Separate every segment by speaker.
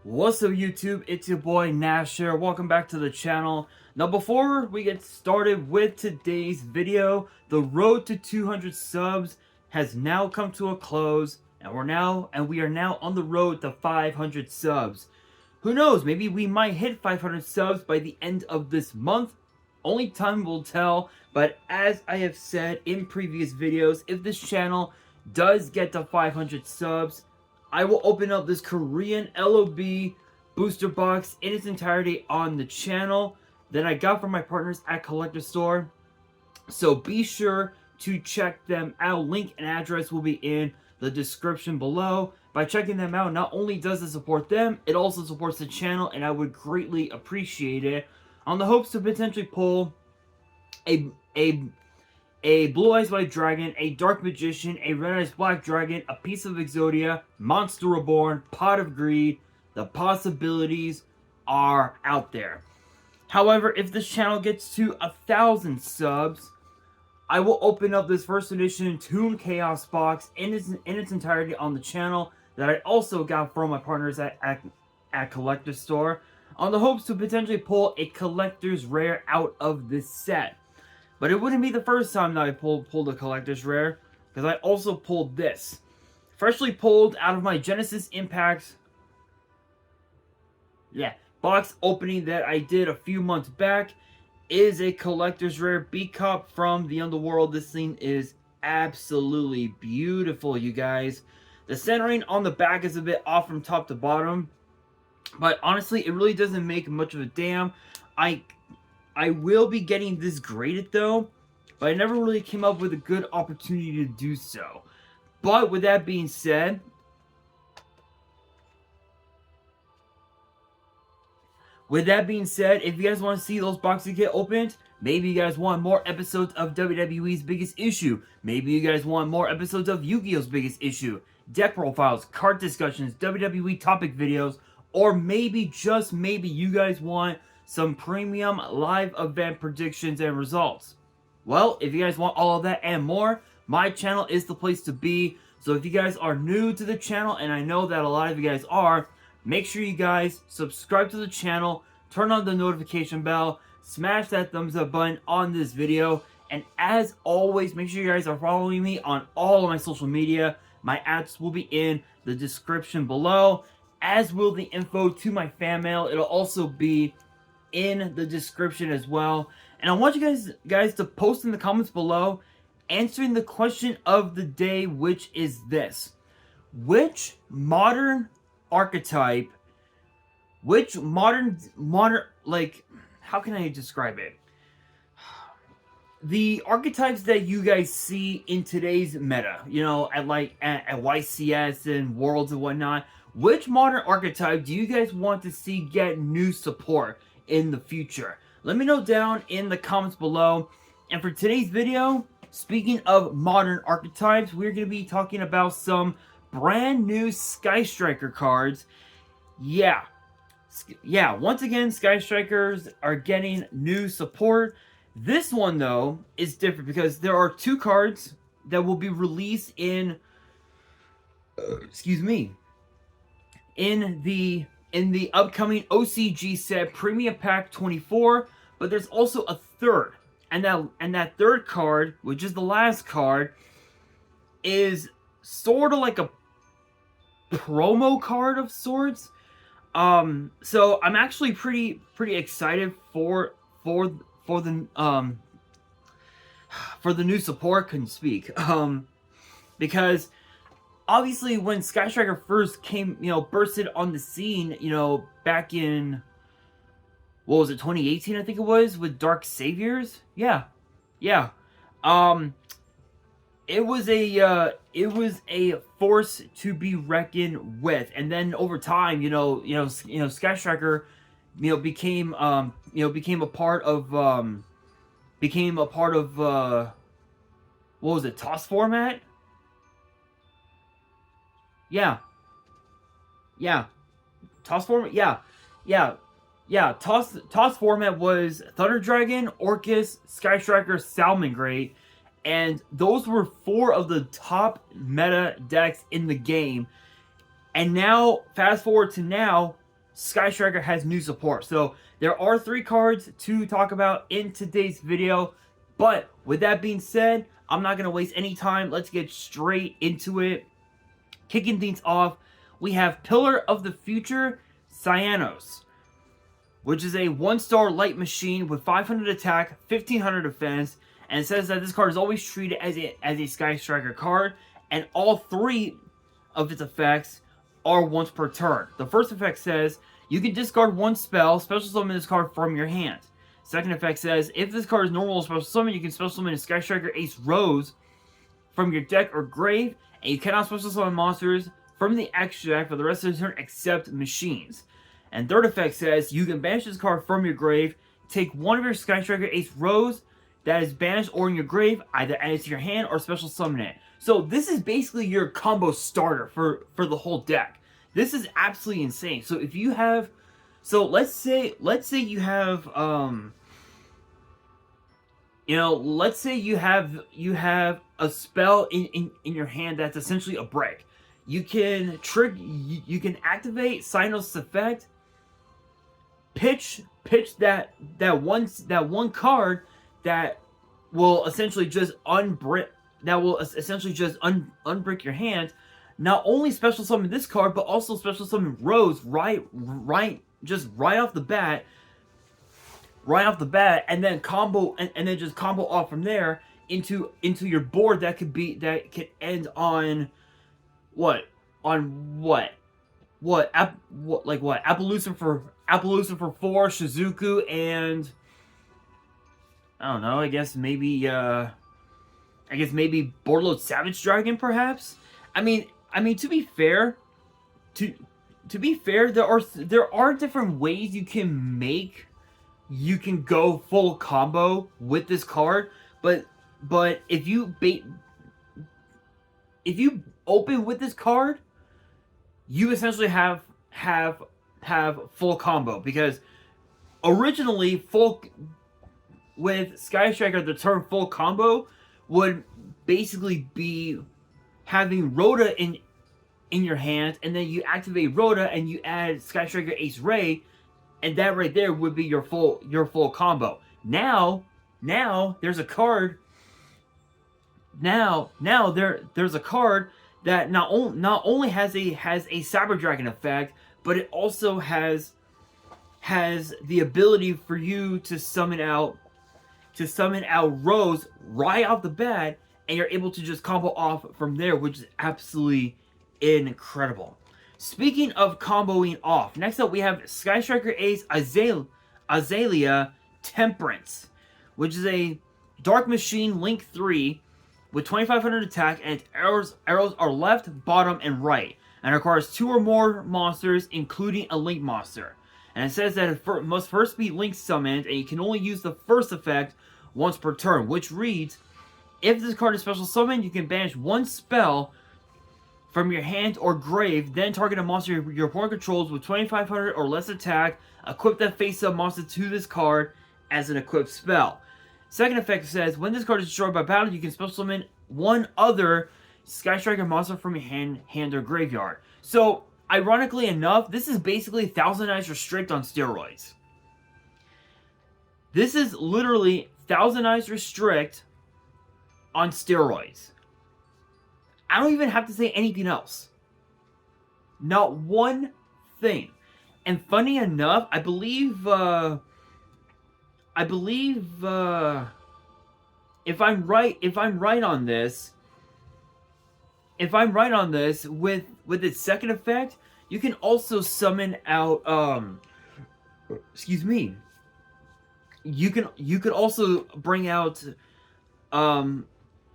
Speaker 1: What's up YouTube, it's your boy Nash here. Welcome back to the channel. Now before we get started with today's video, the road to 200 subs has now come to a close, and we are now on the road to 500 subs. Who knows, maybe we might hit 500 subs by the end of this month. Only time will tell, but as I have said in previous videos, if this channel does get to 500 subs, I will open up this Korean LOB booster box in its entirety on the channel that I got from my partners at Collector Store. So be sure to check them out. Link and address will be in the description below. By checking them out, not only does it support them, it also supports the channel, and I would greatly appreciate it. On the hopes to potentially pull a Blue Eyes White Dragon, a Dark Magician, a Red Eyes Black Dragon, a piece of Exodia, Monster Reborn, Pot of Greed. The possibilities are out there. However, if this channel gets to 1,000 subs, I will open up this first edition Toon Chaos box in its entirety on the channel that I also got from my partners at Collector Store, on the hopes to potentially pull a collector's rare out of this set. But it wouldn't be the first time that I pulled a collector's rare, because I also pulled this. Freshly pulled out of my Genesis Impact box opening that I did a few months back is a collector's rare B-Cop from the Underworld. This thing is absolutely beautiful, you guys. The centering on the back is a bit off from top to bottom, but honestly, it really doesn't make much of a damn. I will be getting this graded though, but I never really came up with a good opportunity to do so. But with that being said, if you guys want to see those boxes get opened, maybe you guys want more episodes of WWE's Biggest Issue, maybe you guys want more episodes of Yu-Gi-Oh's Biggest Issue, deck profiles, card discussions, WWE topic videos, or maybe, just maybe, you guys want some premium live event predictions and results. Well, if you guys want all of that and more, my channel is the place to be. So if you guys are new to the channel, and I know that a lot of you guys are, make sure you guys subscribe to the channel, turn on the notification bell, smash that thumbs up button on this video, and as always, make sure you guys are following me on all of my social media. My ads will be in the description below, as will the info to my fan mail. It'll also be in the description as well. And I want you guys to post in the comments below answering the question of the day, which is this: which modern archetype, like, how can I describe it? The archetypes that you guys see in today's meta, you know, at YCS and Worlds and whatnot, which modern archetype do you guys want to see get new support in the future? Let me know down in the comments below. And for today's video, speaking of modern archetypes, we're going to be talking about some brand new Sky Striker cards. Yeah, once again, Sky Strikers are getting new support. This one, though, is different because there are two cards that will be released in in the upcoming OCG set Premium Pack 24, but there's also a third, and that third card, which is the last card, is sort of like a promo card of sorts. So I'm actually pretty excited for the new support. Couldn't speak. Because obviously, when Sky Striker first came, bursted on the scene, back in, what was it, 2018, I think it was, with Dark Saviors? Yeah. It was a force to be reckoned with, and then over time, Sky Striker, became a part of, what was it, TOS format? Yeah. TOS format? Yeah. TOS format was Thunder Dragon, Orcus, Sky Striker, Salamangreat, and those were 4 of the top meta decks in the game. And now, fast forward to now, Sky Striker has new support. So there are 3 cards to talk about in today's video. But with that being said, I'm not going to waste any time. Let's get straight into it. Kicking things off, we have Pillar of the Future Cyanos, which is a 1-star light machine with 500 attack, 1500 defense, and it says that this card is always treated as a Sky Striker card, and all 3 of its effects are once per turn. The first effect says, you can discard 1 spell, special summon this card from your hand. Second effect says, if this card is normal special summon, you can special summon a Sky Striker Ace Rose from your deck or grave, and you cannot special summon monsters from the extract for the rest of the turn except machines. And third effect says, you can banish this card from your grave, take 1 of your Sky Striker Ace Rose that is banished or in your grave, either add it to your hand or special summon it. So this is basically your combo starter for the whole deck. This is absolutely insane. So if you have, so let's say you have, let's say you have a spell in your hand that's essentially a break. You can activate Cyanos' effect, pitch that one card that will essentially just unbrick your hand. Not only special summon this card, but also special summon Rose right off the bat, and then combo and then just combo off from there into your board that could end on Appaloosa for 4, Shizuku, and I don't know, I guess maybe Borderload Savage Dragon, perhaps. I mean to be fair, there are different ways you can go full combo with this card, but if you open with this card, you essentially have full combo, because originally with Sky Striker, the term full combo would basically be having Rhoda in your hand, and then you activate Rhoda and you add Sky Striker Ace Ray, and that right there would be your full combo. Now there's a card. Now there's a card that not only has a Cyber Dragon effect, but it also has the ability for you to summon out Rose right off the bat, and you're able to just combo off from there, which is absolutely incredible. Speaking of comboing off, next up we have Sky Striker Ace Azalea Temperance, which is a Dark Machine Link 3 with 2500 attack, and arrows are left, bottom, and right, and requires 2 or more monsters, including a Link monster. And it says that it must first be Link summoned, and you can only use the first effect once per turn, which reads, if this card is special summoned, you can banish 1 spell from your hand or grave, then target a monster your opponent controls with 2500 or less attack, equip that face-up monster to this card as an equipped spell. Second effect says, when this card is destroyed by battle, you can special summon 1 other Sky Striker monster from your hand or graveyard. So, ironically enough, this is basically Thousand Eyes Restrict on steroids. This is literally Thousand Eyes Restrict on steroids. I don't even have to say anything else. Not one thing. And funny enough, I believe if I'm right on this, with its second effect, you can also summon out you could also bring out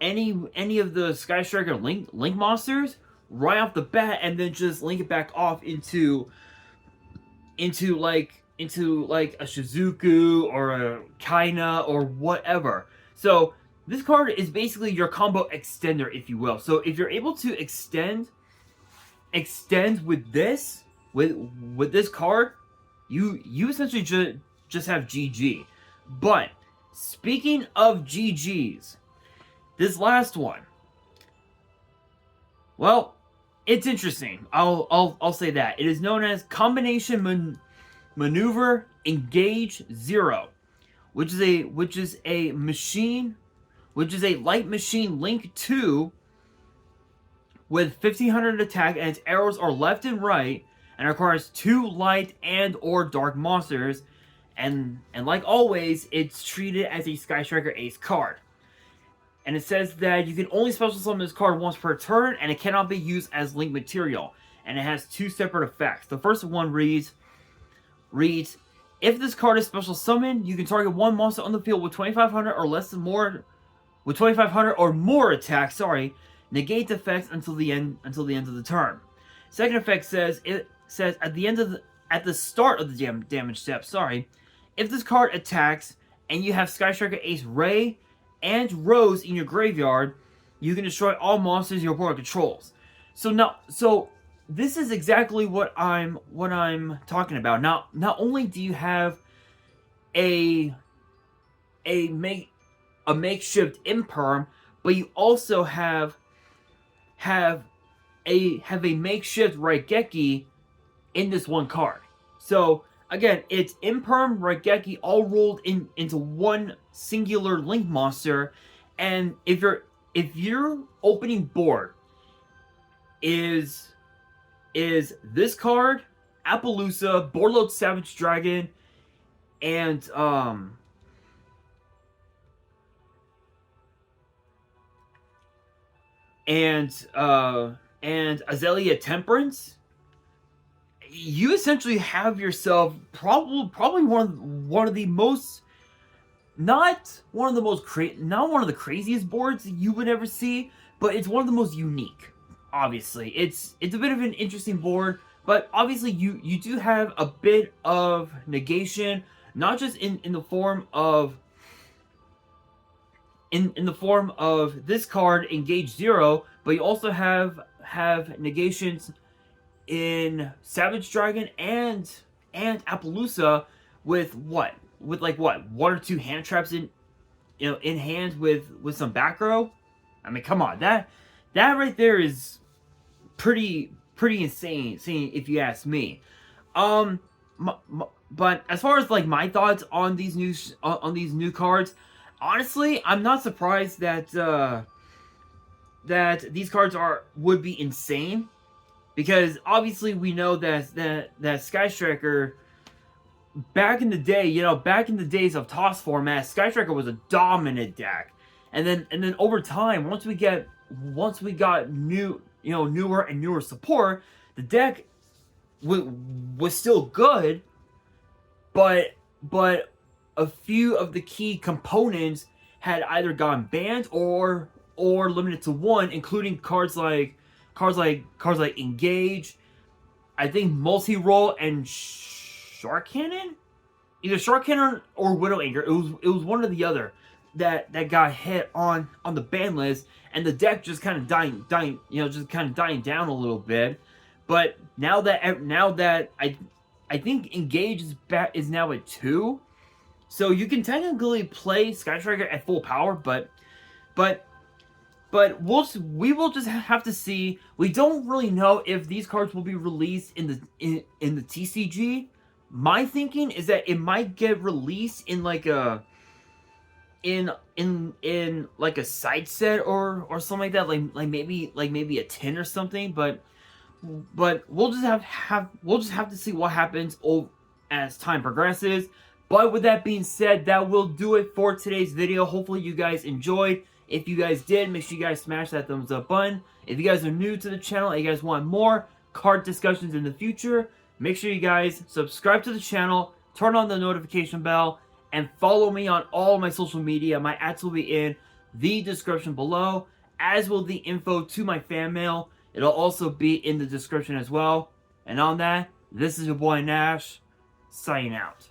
Speaker 1: any of the Sky Striker Link monsters right off the bat, and then just link it back off into like a Shizuku or a Kaina or whatever. So this card is basically your combo extender, if you will. So if you're able to extend with this card, you essentially just have GG. But speaking of GGs, this last one, well, It's interesting. I'll say that. It is known as Combination Maneuver Engage Zero, which is a light machine Link 2 with 1500 attack, and its arrows are left and right, and requires 2 light and or dark monsters, and like always, it's treated as a Sky Striker Ace card. And it says that you can only special summon this card once per turn, and it cannot be used as Link material. And it has 2 separate effects. The first one reads, if this card is special summoned, you can target one monster on the field with 2500 or less than more, with 2500 or more attack. Negate effects until the end of the turn. Second effect says at the start of the damage step. If this card attacks and you have Sky Striker Ace Ray and Rose in your graveyard, you can destroy all monsters your opponent controls. So this is exactly what I'm talking about. Now, not only do you have a makeshift imperm, but you also have a makeshift Raigeki in this one card. So again, it's Imperm, Raigeki, all rolled into one singular Link monster. And if your opening board is this card, Appaloosa, Boardload Savage Dragon, and Azalea Temperance, you essentially have yourself probably one of the most, not one of the craziest boards that you would ever see, but it's one of the most unique. Obviously, it's a bit of an interesting board, but obviously you do have a bit of negation, not just in the form of this card, Engage Zero, but you also have negations in Savage Dragon and Appaloosa with like 1 or 2 hand traps in hand with some back row. I mean, come on, that right there is pretty insane if you ask me. But as far as like my thoughts on these new cards, honestly, I'm not surprised that these cards would be insane, because obviously we know that Sky Striker, back in the day, back in the days of TOS format, Sky Striker was a dominant deck, and then over time, once we got newer and newer support, the deck was still good, but a few of the key components had either gone banned or limited to 1, including cards like Engage, I think Multi-Roll, and Shark Cannon? Either Shark Cannon or Widow Anchor. It was one or the other that got hit on the ban list, and the deck just kind of dying down a little bit. But now that I think Engage is now at 2, so you can technically play Sky Striker at full power, but we will just have to see. We don't really know if these cards will be released in the TCG. My thinking is that it might get released in like a like a side set or something like that, like maybe a 10 or something. But we'll just have to see what happens as time progresses. But with that being said, that will do it for today's video. Hopefully you guys enjoyed. If you guys did, make sure you guys smash that thumbs up button. If you guys are new to the channel and you guys want more card discussions in the future, make sure you guys subscribe to the channel, turn on the notification bell, and follow me on all my social media. My ads will be in the description below, as will the info to my fan mail. It'll also be in the description as well. And on that, this is your boy Nash, signing out.